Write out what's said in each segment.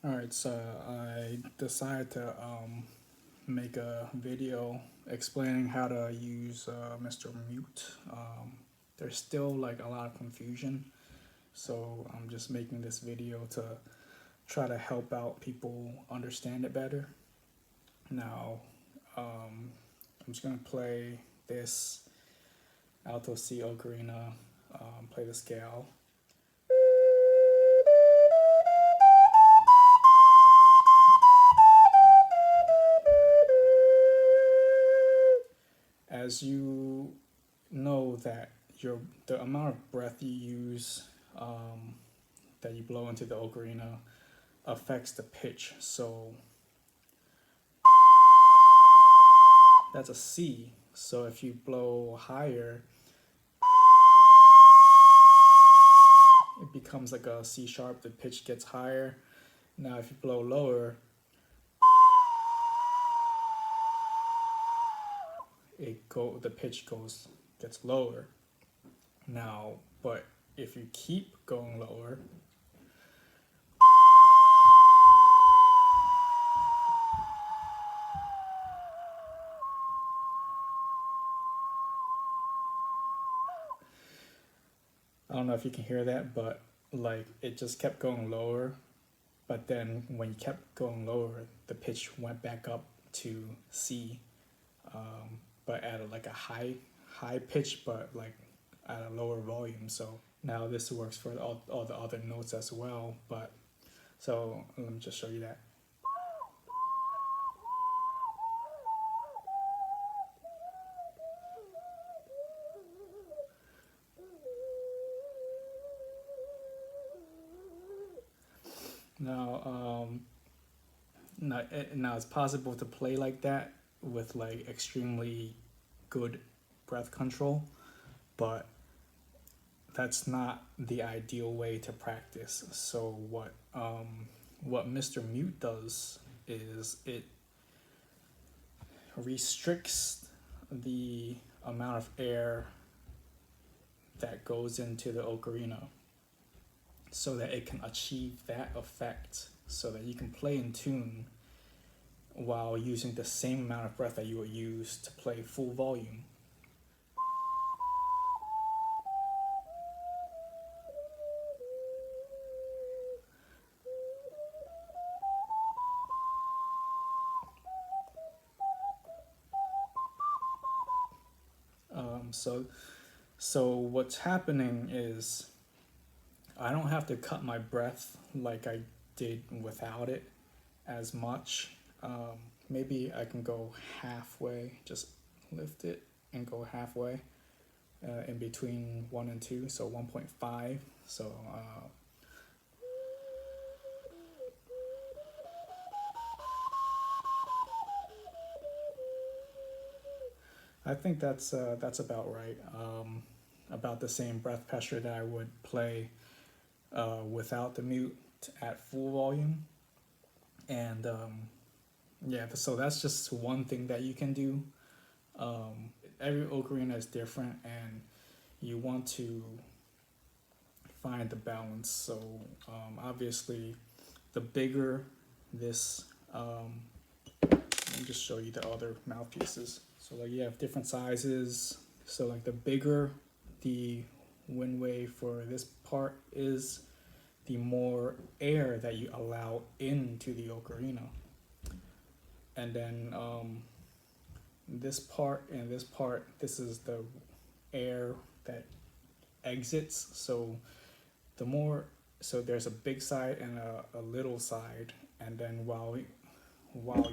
Alright, so I decided to make a video explaining how to use Mr. Mute. There's still like a lot of confusion, so I'm just making this video to try to help out people understand it better. Now, I'm just gonna play this Alto C Ocarina, play the scale. As you know that the amount of breath you use, that you blow into the ocarina, affects the pitch. So that's a C. So if you blow higher, it becomes like a C sharp. The pitch gets higher. Now if you blow lower, the pitch gets lower. Now, but if you keep going lower, I don't know if you can hear that, but like it just kept going lower. But then when you kept going lower, the pitch went back up to C, but at like a high pitch, but like at a lower volume. So now this works for all the other notes as well. But so let me just show you that. Now, now it's possible to play like that with like extremely good breath control, but that's not the ideal way to practice. So what Mr. Mute does is it restricts the amount of air that goes into the ocarina so that it can achieve that effect, so that you can play in tune while using the same amount of breath that you would use to play full volume. Um, so, so what's happening is I don't have to cut my breath like I did without it as much. Maybe I can go halfway, just lift it and go halfway in between 1 and 2, so 1.5. So I think that's about right. About the same breath pressure that I would play without the mute at full volume. And yeah, so that's just one thing that you can do. Every ocarina is different, and you want to find the balance. So obviously, the bigger this, let me just show you the other mouthpieces. So like you have different sizes. So like the bigger the wind wave for this part is, the more air that you allow into the ocarina. And then this part and this part, this is the air that exits. So the more, so there's a big side and a little side, and then while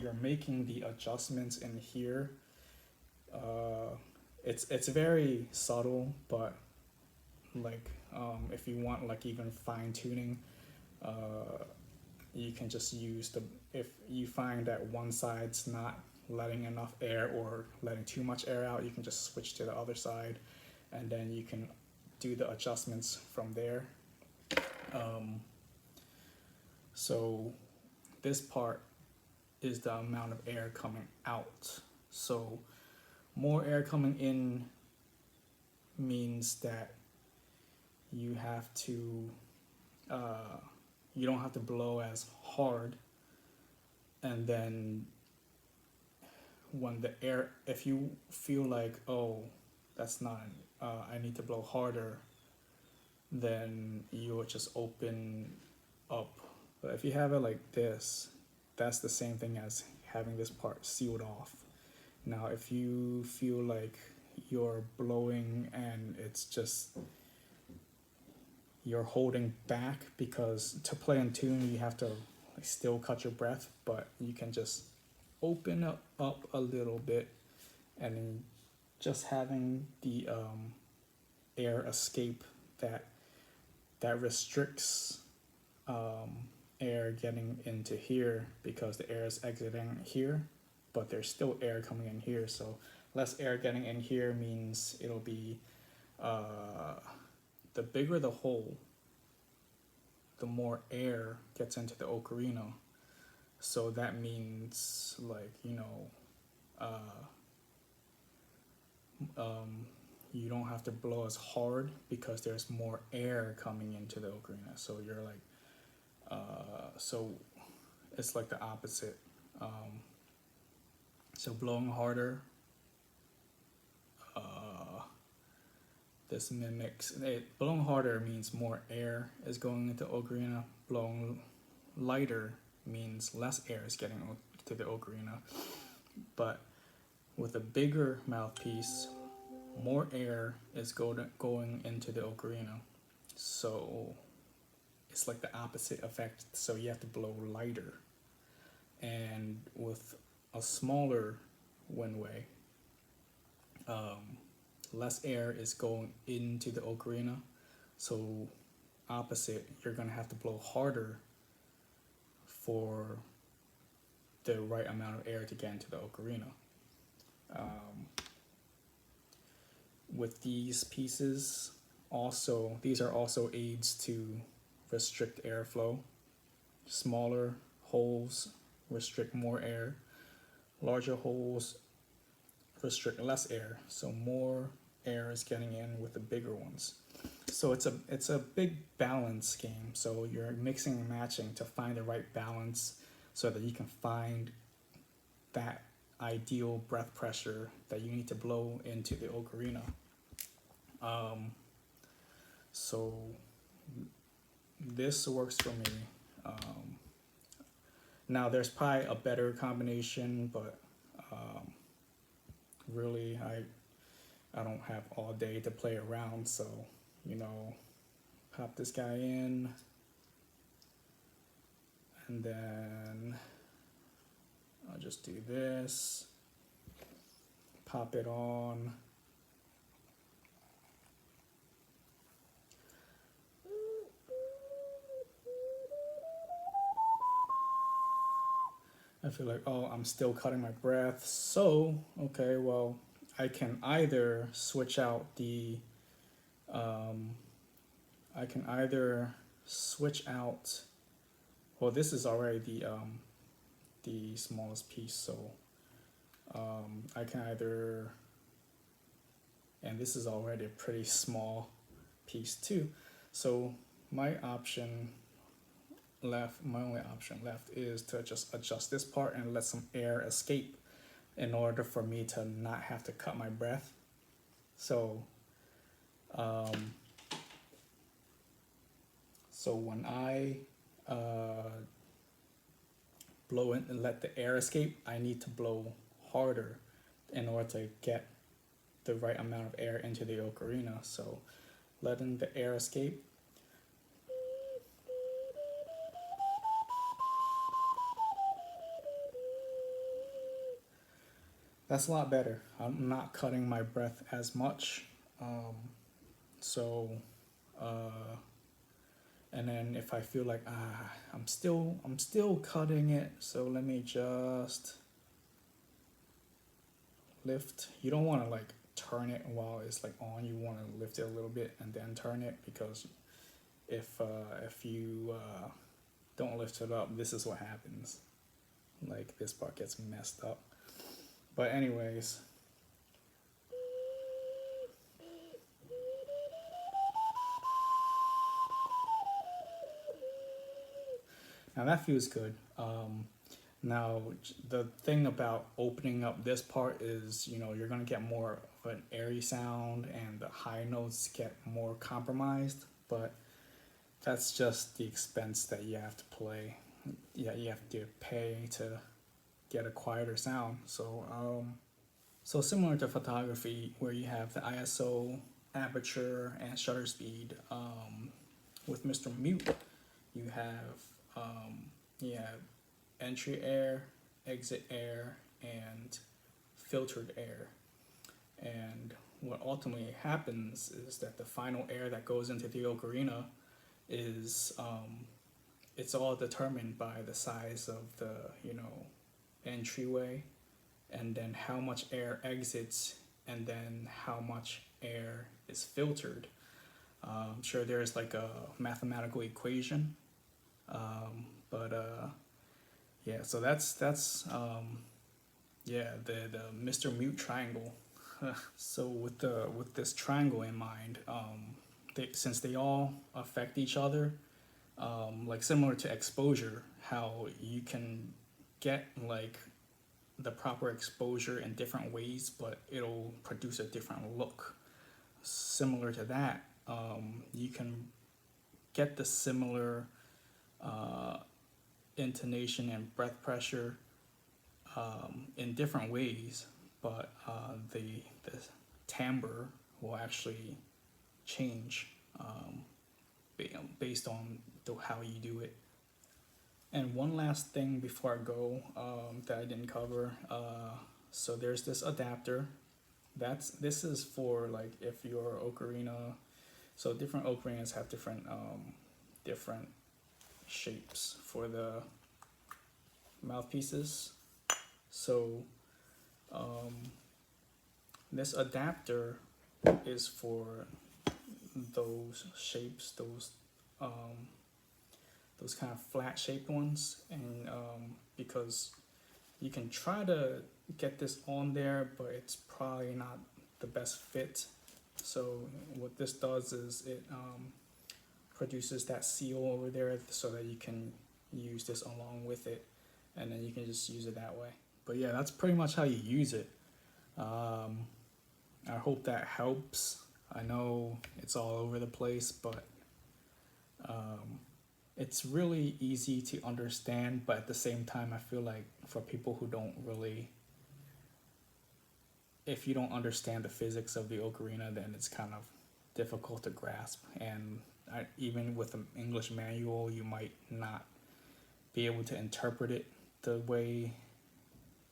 you're making the adjustments in here, it's very subtle, but like if you want like even fine tuning, you can just use the, if you find that one side's not letting enough air or letting too much air out, you can just switch to the other side, and then you can do the adjustments from there. So this part is the amount of air coming out. So more air coming in means that you have to you don't have to blow as hard, and then when the air, if you feel like, oh, that's not, I need to blow harder, then you would just open up. But if you have it like this, that's the same thing as having this part sealed off. Now, if you feel like you're blowing and it's just you're holding back, because to play in tune you have to like still cut your breath, but you can just open up a little bit, and just having the air escape that restricts air getting into here, because the air is exiting here, but there's still air coming in here. So less air getting in here means it'll be the bigger the hole, the more air gets into the ocarina. So that means, like, you don't have to blow as hard because there's more air coming into the ocarina. So you're like, so it's like the opposite. So blowing harder, this mimics it. Blowing harder means more air is going into ocarina. Blowing lighter means less air is getting to the ocarina. But with a bigger mouthpiece, more air is going into the ocarina. So it's like the opposite effect. So you have to blow lighter. And with a smaller windway, less air is going into the ocarina. So opposite, you're gonna have to blow harder for the right amount of air to get into the ocarina. With these pieces, also, these are also aids to restrict airflow. Smaller holes restrict more air. Larger holes restrict less air. So more air is getting in with the bigger ones. So it's a big balance game. So you're mixing and matching to find the right balance so that you can find that ideal breath pressure that you need to blow into the ocarina. So this works for me. Now there's probably a better combination, but really I don't have all day to play around, so pop this guy in, and then I'll just do this, pop it on. I feel like, oh, I'm still cutting my breath. So, okay, well, I can either switch out the, well, this is already the smallest piece, so I can either, and this is already a pretty small piece too. So my only option left is to just adjust this part and let some air escape in order for me to not have to cut my breath. So so when I blow in and let the air escape, I need to blow harder in order to get the right amount of air into the ocarina. So letting the air escape, that's a lot better. I'm not cutting my breath as much. So and then if I feel like I'm still cutting it, so let me just lift. You don't want to like turn it while it's like on. You want to lift it a little bit and then turn it, because if you don't lift it up, this is what happens. Like this part gets messed up. But anyways, Now that feels good. Now the thing about opening up this part is, you're gonna get more of an airy sound, and the high notes get more compromised. But that's just the expense that you have to play. Yeah, you have to pay to get a quieter sound. So similar to photography, where you have the ISO, aperture, and shutter speed, with Mr. Mute, you have um, you have entry air, exit air, and filtered air. And what ultimately happens is that the final air that goes into the ocarina is it's all determined by the size of the entryway, and then how much air exits, and then how much air is filtered. I'm sure there's like a mathematical equation, but yeah. So that's yeah, the Mr. Mute triangle. So with this triangle in mind, since they all affect each other, like similar to exposure, how you can get like the proper exposure in different ways, but it'll produce a different look. Similar to that, you can get the similar uh, intonation and breath pressure in different ways, but the timbre will actually change based on how you do it. And one last thing before I go, that I didn't cover. So there's this adapter. This is for like if your ocarina. So different ocarinas have different shapes for the mouthpieces. So this adapter is for those shapes, those kind of flat shaped ones, and because you can try to get this on there, but it's probably not the best fit. So what this does is it produces that seal over there, so that you can use this along with it, and then you can just use it that way. But yeah, that's pretty much how you use it. I hope that helps. I know it's all over the place, but it's really easy to understand. But at the same time, I feel like for people who don't really, if you don't understand the physics of the ocarina, then it's kind of difficult to grasp. And even with an English manual, you might not be able to interpret it the way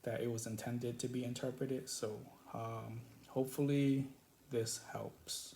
that it was intended to be interpreted. So hopefully this helps.